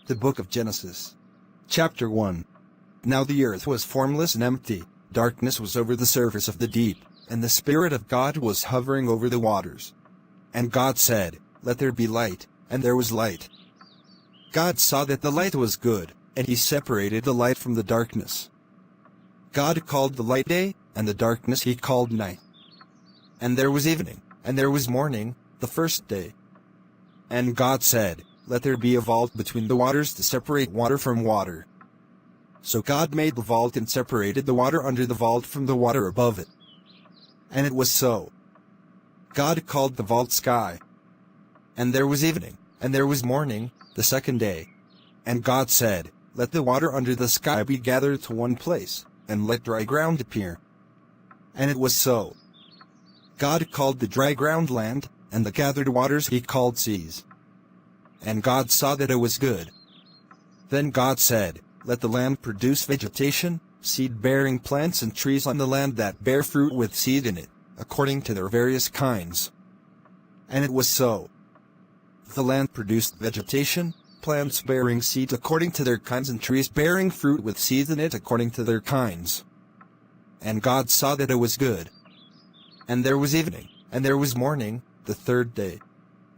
The Book of Genesis. Chapter 1. Now the earth was formless and empty, darkness was over the surface of the deep, and the Spirit of God was hovering over the waters. And God said, "Let there be light," and there was light. God saw that the light was good, and he separated the light from the darkness. God called the light day, and the darkness he called night. And there was evening, and there was morning, the first day. And God said, "Let there be a vault between the waters to separate water from water." So God made the vault and separated the water under the vault from the water above it. And it was so. God called the vault sky. And there was evening, and there was morning, the second day. And God said, "Let the water under the sky be gathered to one place, and let dry ground appear." And it was so. God called the dry ground land, and the gathered waters he called seas. And God saw that it was good. Then God said, "Let the land produce vegetation, seed-bearing plants and trees on the land that bear fruit with seed in it, according to their various kinds." And it was so. The land produced vegetation, plants bearing seed according to their kinds and trees bearing fruit with seed in it according to their kinds. And God saw that it was good. And there was evening, and there was morning, the third day.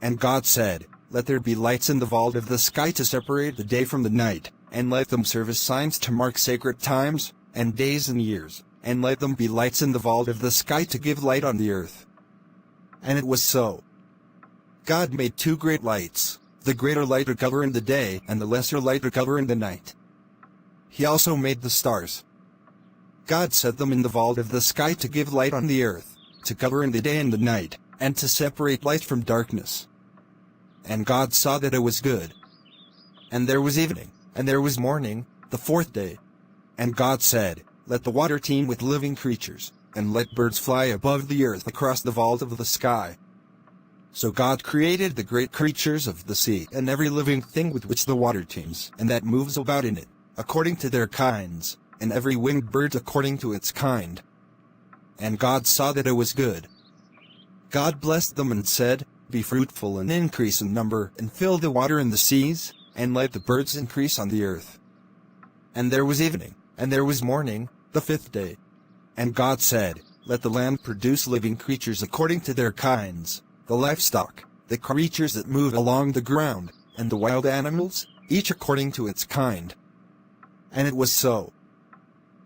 And God said, "Let there be lights in the vault of the sky to separate the day from the night, and let them serve as signs to mark sacred times, and days and years, and let them be lights in the vault of the sky to give light on the earth." And it was so. God made two great lights, the greater light to govern the day and the lesser light to govern the night. He also made the stars. God set them in the vault of the sky to give light on the earth, to govern the day and the night, and to separate light from darkness. And God saw that it was good. And there was evening, and there was morning, the fourth day. And God said, "Let the water teem with living creatures, and let birds fly above the earth across the vault of the sky." So God created the great creatures of the sea and every living thing with which the water teems and that moves about in it, according to their kinds, and every winged bird according to its kind. And God saw that it was good. God blessed them and said, "Be fruitful and increase in number, and fill the water in the seas, and let the birds increase on the earth." And there was evening, and there was morning, the fifth day. And God said, "Let the land produce living creatures according to their kinds, the livestock, the creatures that move along the ground, and the wild animals, each according to its kind." And it was so.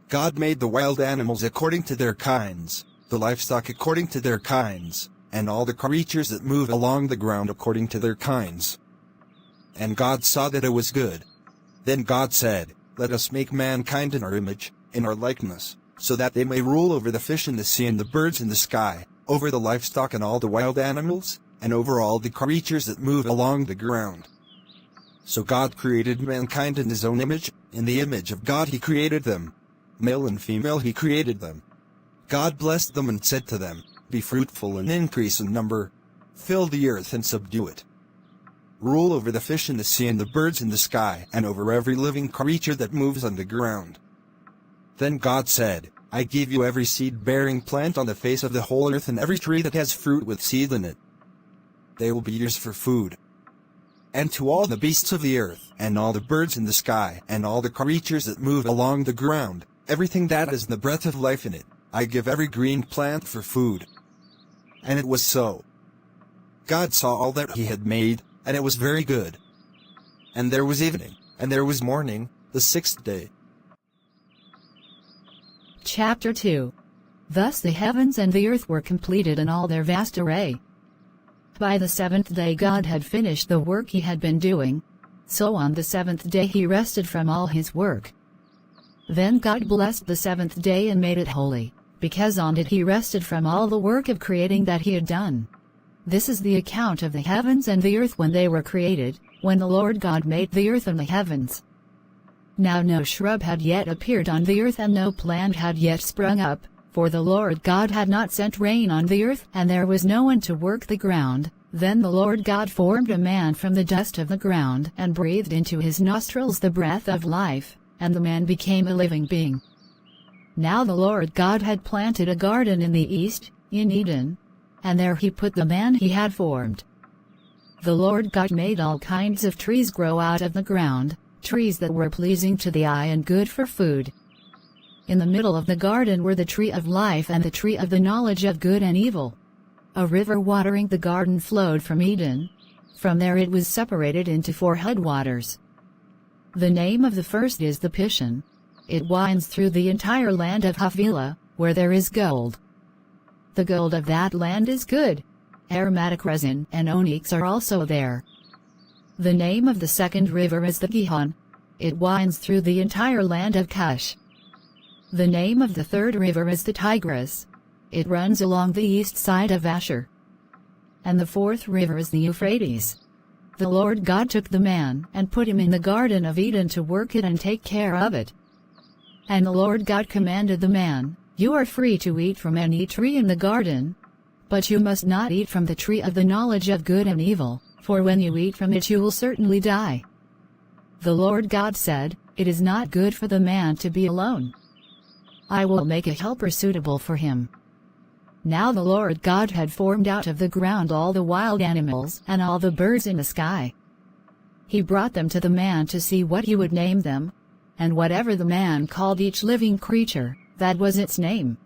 God made the wild animals according to their kinds, the livestock according to their kinds, and all the creatures that move along the ground according to their kinds. And God saw that it was good. Then God said, "Let us make mankind in our image, in our likeness, so that they may rule over the fish in the sea and the birds in the sky, over the livestock and all the wild animals, and over all the creatures that move along the ground." So God created mankind in his own image, in the image of God he created them. Male and female he created them. God blessed them and said to them, "Be fruitful and increase in number. Fill the earth and subdue it. Rule over the fish in the sea and the birds in the sky and over every living creature that moves on the ground." Then God said, "I give you every seed-bearing plant on the face of the whole earth and every tree that has fruit with seed in it. They will be yours for food. And to all the beasts of the earth, and all the birds in the sky, and all the creatures that move along the ground, everything that has the breath of life in it, I give every green plant for food." And it was so. God saw all that he had made, and it was very good. And there was evening, and there was morning, the sixth day. Chapter 2. Thus the heavens and the earth were completed in all their vast array. By the seventh day God had finished the work he had been doing. So on the seventh day he rested from all his work. Then God blessed the seventh day and made it holy, because on it he rested from all the work of creating that he had done. This is the account of the heavens and the earth when they were created, when the Lord God made the earth and the heavens. Now no shrub had yet appeared on the earth and no plant had yet sprung up, for the Lord God had not sent rain on the earth and there was no one to work the ground. Then the Lord God formed a man from the dust of the ground and breathed into his nostrils the breath of life, and the man became a living being. Now the Lord God had planted a garden in the east, in Eden, and there he put the man he had formed. The Lord God made all kinds of trees grow out of the ground, trees that were pleasing to the eye and good for food. In the middle of the garden were the tree of life and the tree of the knowledge of good and evil. A river watering the garden flowed from Eden. From there it was separated into 4 headwaters. The name of the first is the Pishon. It winds through the entire land of Havilah, where there is gold. The gold of that land is good. Aromatic resin and onyx are also there. The name of the second river is the Gihon. It winds through the entire land of Cush. The name of the third river is the Tigris. It runs along the east side of Ashur. And the fourth river is the Euphrates. The Lord God took the man and put him in the Garden of Eden to work it and take care of it. And the Lord God commanded the man, "You are free to eat from any tree in the garden, but you must not eat from the tree of the knowledge of good and evil, for when you eat from it you will certainly die." The Lord God said, "It is not good for the man to be alone. I will make a helper suitable for him." Now the Lord God had formed out of the ground all the wild animals and all the birds in the sky. He brought them to the man to see what he would name them, and whatever the man called each living creature, that was its name.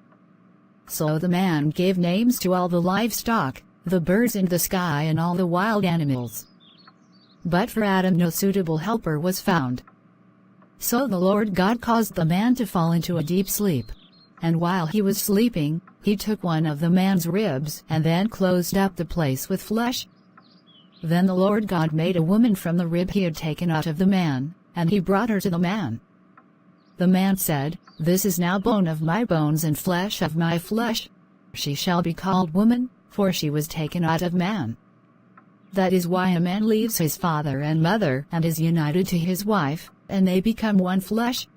So the man gave names to all the livestock, the birds in the sky and all the wild animals. But for Adam no suitable helper was found. So the Lord God caused the man to fall into a deep sleep. And while he was sleeping, he took one of the man's ribs and then closed up the place with flesh. Then the Lord God made a woman from the rib he had taken out of the man, and he brought her to the man. The man said, "This is now bone of my bones and flesh of my flesh. She shall be called woman, for she was taken out of man." That is why a man leaves his father and mother and is united to his wife, and they become one flesh.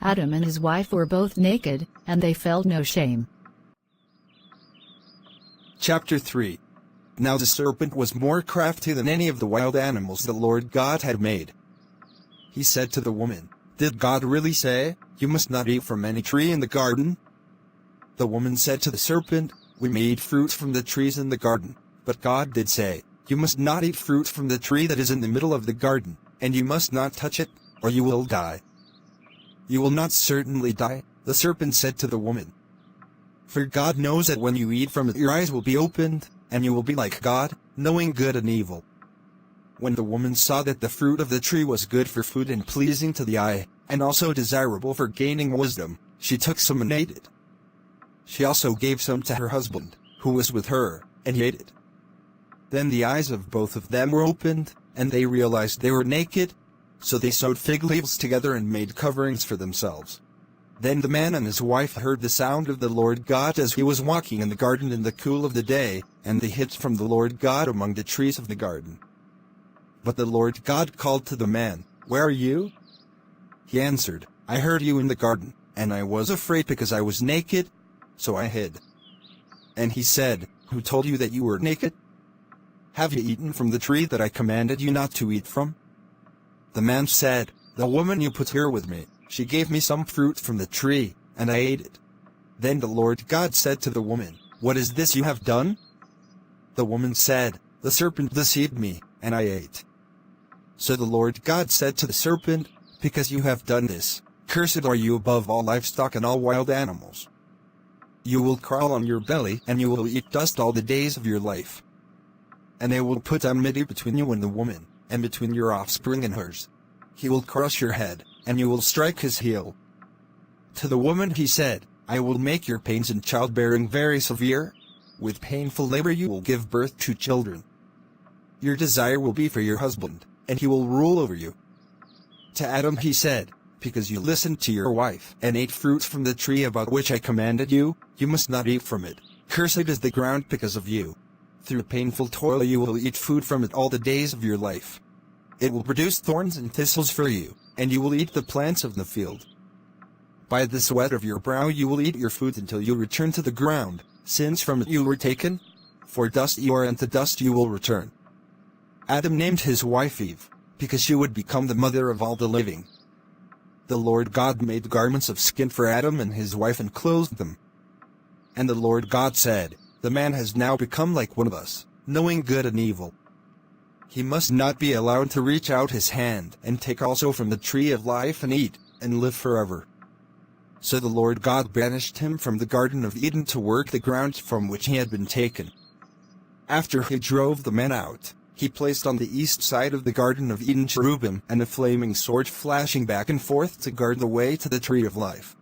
Adam and his wife were both naked, and they felt no shame. Chapter 3. Now the serpent was more crafty than any of the wild animals the Lord God had made. He said to the woman, "Did God really say, 'You must not eat from any tree in the garden'?" The woman said to the serpent, "We may eat fruit from the trees in the garden, but God did say, 'You must not eat fruit from the tree that is in the middle of the garden, and you must not touch it, or you will die.'" "You will not certainly die," the serpent said to the woman. "For God knows that when you eat from it your eyes will be opened, and you will be like God, knowing good and evil." When the woman saw that the fruit of the tree was good for food and pleasing to the eye, and also desirable for gaining wisdom, she took some and ate it. She also gave some to her husband, who was with her, and he ate it. Then the eyes of both of them were opened, and they realized they were naked, so they sewed fig leaves together and made coverings for themselves. Then the man and his wife heard the sound of the Lord God as he was walking in the garden in the cool of the day, and they hid from the Lord God among the trees of the garden. But the Lord God called to the man, "Where are you?" He answered, "I heard you in the garden, and I was afraid because I was naked, so I hid." And he said, "Who told you that you were naked? Have you eaten from the tree that I commanded you not to eat from?" The man said, "The woman you put here with me, she gave me some fruit from the tree, and I ate it." Then the Lord God said to the woman, "What is this you have done?" The woman said, "The serpent deceived me, and I ate." So the Lord God said to the serpent, "Because you have done this, cursed are you above all livestock and all wild animals. You will crawl on your belly and you will eat dust all the days of your life. And I will put enmity between you and the woman, and between your offspring and hers. He will crush your head, and you will strike his heel." To the woman he said, "I will make your pains in childbearing very severe. With painful labor you will give birth to children. Your desire will be for your husband, and he will rule over you." To Adam he said, "Because you listened to your wife and ate fruit from the tree about which I commanded you, you must not eat from it. Cursed is the ground because of you. Through painful toil you will eat food from it all the days of your life. It will produce thorns and thistles for you, and you will eat the plants of the field. By the sweat of your brow you will eat your food until you return to the ground, since from it you were taken. For dust you are, and to dust you will return." Adam named his wife Eve, because she would become the mother of all the living. The Lord God made garments of skin for Adam and his wife and clothed them. And the Lord God said, "The man has now become like one of us, knowing good and evil. he must not be allowed to reach out his hand and take also from the tree of life and eat, and live forever. So the Lord God banished him from the Garden of Eden to work the ground from which he had been taken. After he drove the man out, he placed on the east side of the Garden of Eden cherubim and a flaming sword flashing back and forth to guard the way to the tree of life.